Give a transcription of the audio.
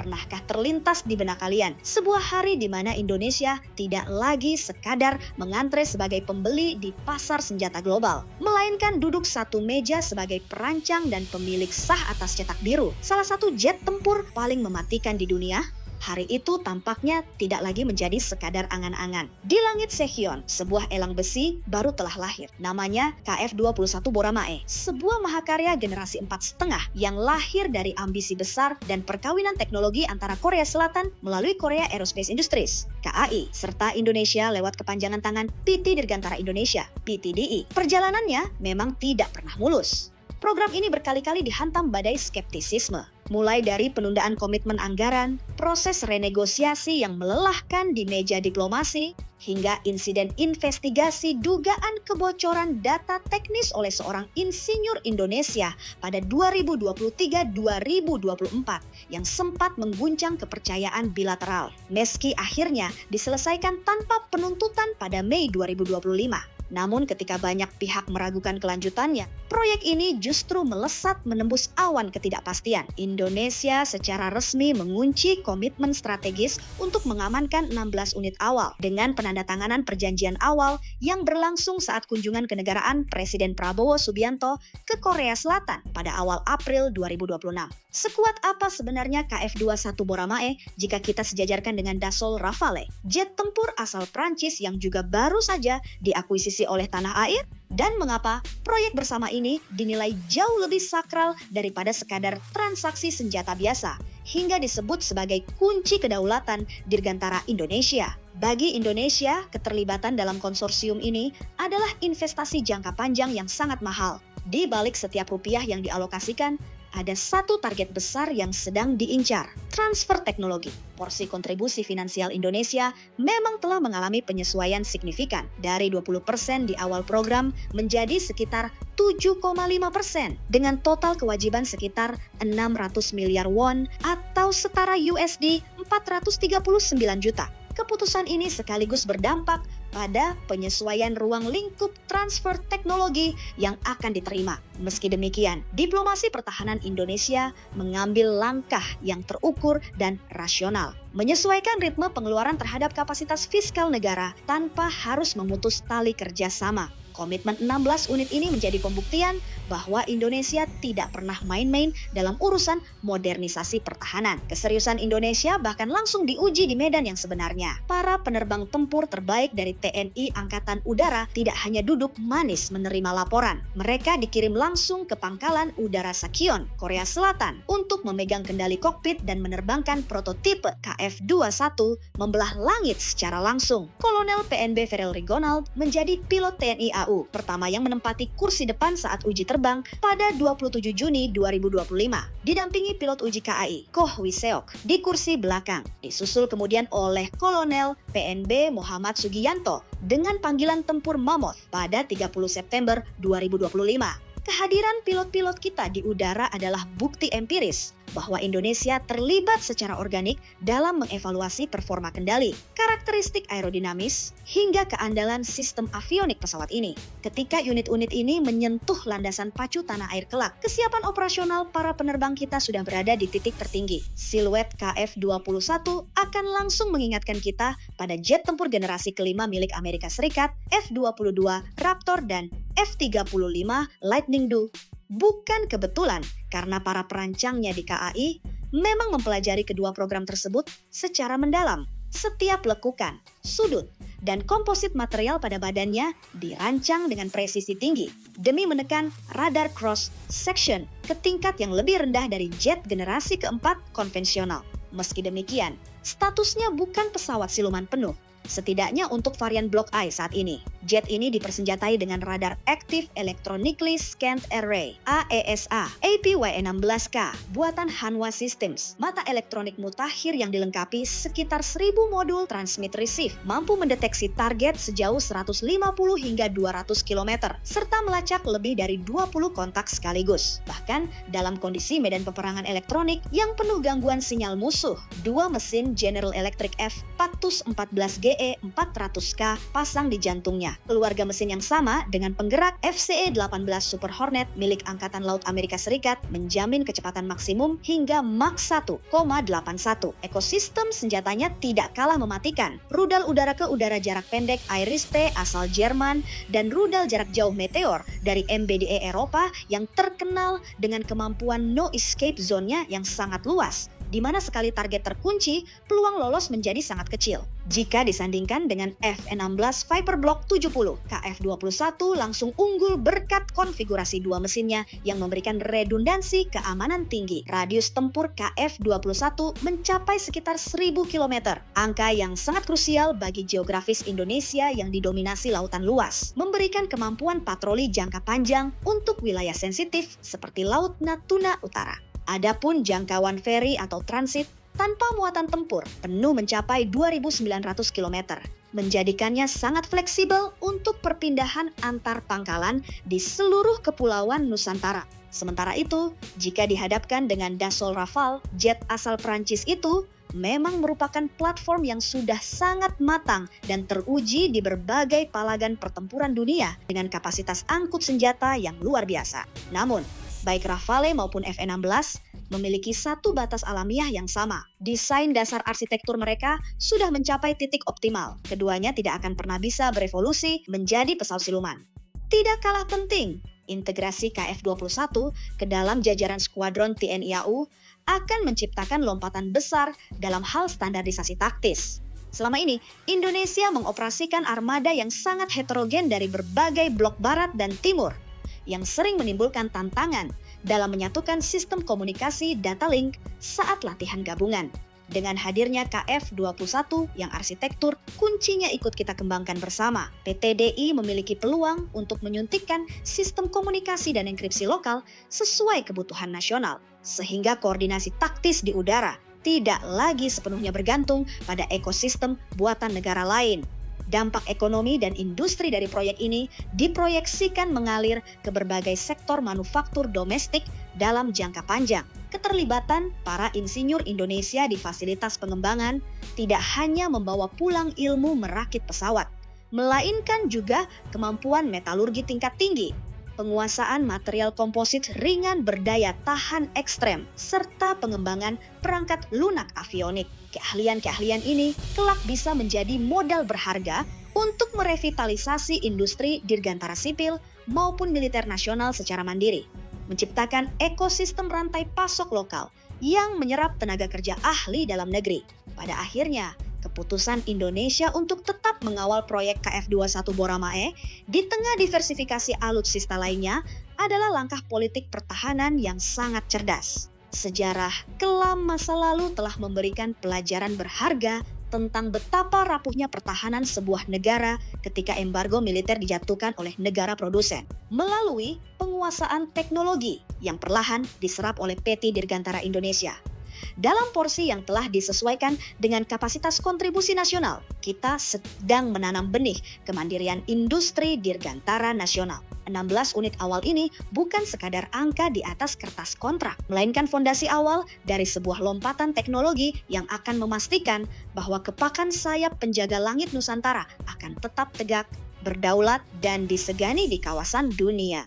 pernahkah terlintas di benak kalian sebuah hari di mana Indonesia tidak lagi sekadar mengantre sebagai pembeli di pasar senjata global, melainkan duduk satu meja sebagai perancang dan pemilik sah atas cetak biru, salah satu jet tempur paling mematikan di dunia? Hari itu tampaknya tidak lagi menjadi sekadar angan-angan. Di langit Secheon, sebuah elang besi baru telah lahir. Namanya KF-21 Boramae, sebuah mahakarya generasi 4,5 yang lahir dari ambisi besar dan perkawinan teknologi antara Korea Selatan melalui Korea Aerospace Industries, KAI, serta Indonesia lewat kepanjangan tangan PT Dirgantara Indonesia, PTDI. Perjalanannya memang tidak pernah mulus. Program ini berkali-kali dihantam badai skeptisisme, mulai dari penundaan komitmen anggaran, proses renegosiasi yang melelahkan di meja diplomasi, hingga insiden investigasi dugaan kebocoran data teknis oleh seorang insinyur Indonesia pada 2023-2024 yang sempat mengguncang kepercayaan bilateral, meski akhirnya diselesaikan tanpa penuntutan pada Mei 2025. Namun ketika banyak pihak meragukan kelanjutannya, proyek ini justru melesat menembus awan ketidakpastian. Indonesia secara resmi mengunci komitmen strategis untuk mengamankan 16 unit awal dengan penandatanganan perjanjian awal yang berlangsung saat kunjungan kenegaraan Presiden Prabowo Subianto ke Korea Selatan pada awal April 2026. Sekuat apa sebenarnya KF-21 Boramae jika kita sejajarkan dengan Dassault Rafale, jet tempur asal Prancis yang juga baru saja diakuisisi oleh tanah air? Dan mengapa proyek bersama ini dinilai jauh lebih sakral daripada sekadar transaksi senjata biasa, hingga disebut sebagai kunci kedaulatan Dirgantara Indonesia? Bagi Indonesia, keterlibatan dalam konsorsium ini adalah investasi jangka panjang yang sangat mahal. Di balik setiap rupiah yang dialokasikan, ada satu target besar yang sedang diincar, transfer teknologi. Porsi kontribusi finansial Indonesia memang telah mengalami penyesuaian signifikan dari 20% di awal program menjadi sekitar 7,5% dengan total kewajiban sekitar 600 miliar won atau setara USD 439 juta. Keputusan ini sekaligus berdampak pada penyesuaian ruang lingkup transfer teknologi yang akan diterima. Meski demikian, diplomasi pertahanan Indonesia mengambil langkah yang terukur dan rasional, menyesuaikan ritme pengeluaran terhadap kapasitas fiskal negara tanpa harus memutus tali kerjasama. Komitmen 16 unit ini menjadi pembuktian bahwa Indonesia tidak pernah main-main dalam urusan modernisasi pertahanan. Keseriusan Indonesia bahkan langsung diuji di medan yang sebenarnya. Para penerbang tempur terbaik dari TNI Angkatan Udara tidak hanya duduk manis menerima laporan. Mereka dikirim langsung ke Pangkalan Udara Secheon, Korea Selatan untuk memegang kendali kokpit dan menerbangkan prototipe KF-21 membelah langit secara langsung. Kolonel PNB Ferel Rigonald menjadi pilot TNI AU pertama yang menempati kursi depan saat uji terbang pada 27 Juni 2025. Didampingi pilot uji KAI, Koh Wiseok, di kursi belakang. Disusul kemudian oleh Kolonel PNB Muhammad Sugiyanto dengan panggilan tempur Mammoth pada 30 September 2025. Kehadiran pilot-pilot kita di udara adalah bukti empiris bahwa Indonesia terlibat secara organik dalam mengevaluasi performa kendali, karakteristik aerodinamis, hingga keandalan sistem avionik pesawat ini. Ketika unit-unit ini menyentuh landasan pacu tanah air kelak, kesiapan operasional para penerbang kita sudah berada di titik tertinggi. Siluet KF-21 akan langsung mengingatkan kita pada jet tempur generasi kelima milik Amerika Serikat, F-22 Raptor dan F-35 Lightning II. Bukan kebetulan karena para perancangnya di KAI memang mempelajari kedua program tersebut secara mendalam. Setiap lekukan, sudut, dan komposit material pada badannya dirancang dengan presisi tinggi demi menekan radar cross section ke tingkat yang lebih rendah dari jet generasi keempat konvensional. Meski demikian, statusnya bukan pesawat siluman penuh. Setidaknya untuk varian Block I saat ini, jet ini dipersenjatai dengan radar Active Electronically Scanned Array (AESA) APY-16K buatan Hanwha Systems, mata elektronik mutakhir yang dilengkapi sekitar 1000 modul transmit receive, mampu mendeteksi target sejauh 150 hingga 200 km, serta melacak lebih dari 20 kontak sekaligus. Bahkan dalam kondisi medan peperangan elektronik yang penuh gangguan sinyal musuh, dua mesin General Electric F-414G DE 400K pasang di jantungnya. Keluarga mesin yang sama dengan penggerak FCE-18 Super Hornet milik Angkatan Laut Amerika Serikat menjamin kecepatan maksimum hingga Mach 1,81. Ekosistem senjatanya tidak kalah mematikan. Rudal udara ke udara jarak pendek Iris-T asal Jerman dan rudal jarak jauh Meteor dari MBDA Eropa yang terkenal dengan kemampuan no escape zone-nya yang sangat luas, di mana sekali target terkunci, peluang lolos menjadi sangat kecil. Jika disandingkan dengan F-16 Viper Block 70, KF-21 langsung unggul berkat konfigurasi dua mesinnya yang memberikan redundansi keamanan tinggi. Radius tempur KF-21 mencapai sekitar 1000 km, angka yang sangat krusial bagi geografis Indonesia yang didominasi lautan luas, memberikan kemampuan patroli jangka panjang untuk wilayah sensitif seperti Laut Natuna Utara. Adapun jangkauan feri atau transit tanpa muatan tempur penuh mencapai 2.900 km, menjadikannya sangat fleksibel untuk perpindahan antar pangkalan di seluruh kepulauan Nusantara. Sementara itu, jika dihadapkan dengan Dassault Rafale, jet asal Prancis itu memang merupakan platform yang sudah sangat matang dan teruji di berbagai palagan pertempuran dunia dengan kapasitas angkut senjata yang luar biasa. Namun, baik Rafale maupun F-16 memiliki satu batas alamiah yang sama. Desain dasar arsitektur mereka sudah mencapai titik optimal. Keduanya tidak akan pernah bisa berevolusi menjadi pesawat siluman. Tidak kalah penting, integrasi KF-21 ke dalam jajaran skuadron TNI AU akan menciptakan lompatan besar dalam hal standarisasi taktis. Selama ini, Indonesia mengoperasikan armada yang sangat heterogen dari berbagai blok barat dan timur, yang sering menimbulkan tantangan dalam menyatukan sistem komunikasi data link saat latihan gabungan. Dengan hadirnya KF-21 yang arsitektur kuncinya ikut kita kembangkan bersama, PT DI memiliki peluang untuk menyuntikkan sistem komunikasi dan enkripsi lokal sesuai kebutuhan nasional, sehingga koordinasi taktis di udara tidak lagi sepenuhnya bergantung pada ekosistem buatan negara lain. Dampak ekonomi dan industri dari proyek ini diproyeksikan mengalir ke berbagai sektor manufaktur domestik dalam jangka panjang. Keterlibatan para insinyur Indonesia di fasilitas pengembangan tidak hanya membawa pulang ilmu merakit pesawat, melainkan juga kemampuan metalurgi tingkat tinggi, penguasaan material komposit ringan berdaya tahan ekstrem, serta pengembangan perangkat lunak avionik. Keahlian-keahlian ini kelak bisa menjadi modal berharga untuk merevitalisasi industri dirgantara sipil maupun militer nasional secara mandiri, menciptakan ekosistem rantai pasok lokal yang menyerap tenaga kerja ahli dalam negeri. Pada akhirnya, keputusan Indonesia untuk tetap mengawal proyek KF-21 Boramae di tengah diversifikasi alutsista lainnya adalah langkah politik pertahanan yang sangat cerdas. Sejarah kelam masa lalu telah memberikan pelajaran berharga tentang betapa rapuhnya pertahanan sebuah negara ketika embargo militer dijatuhkan oleh negara produsen melalui penguasaan teknologi yang perlahan diserap oleh PT Dirgantara Indonesia. Dalam porsi yang telah disesuaikan dengan kapasitas kontribusi nasional, kita sedang menanam benih kemandirian industri dirgantara nasional. 16 unit awal ini bukan sekadar angka di atas kertas kontrak, melainkan fondasi awal dari sebuah lompatan teknologi yang akan memastikan bahwa kepakan sayap penjaga langit Nusantara akan tetap tegak, berdaulat, dan disegani di kawasan dunia.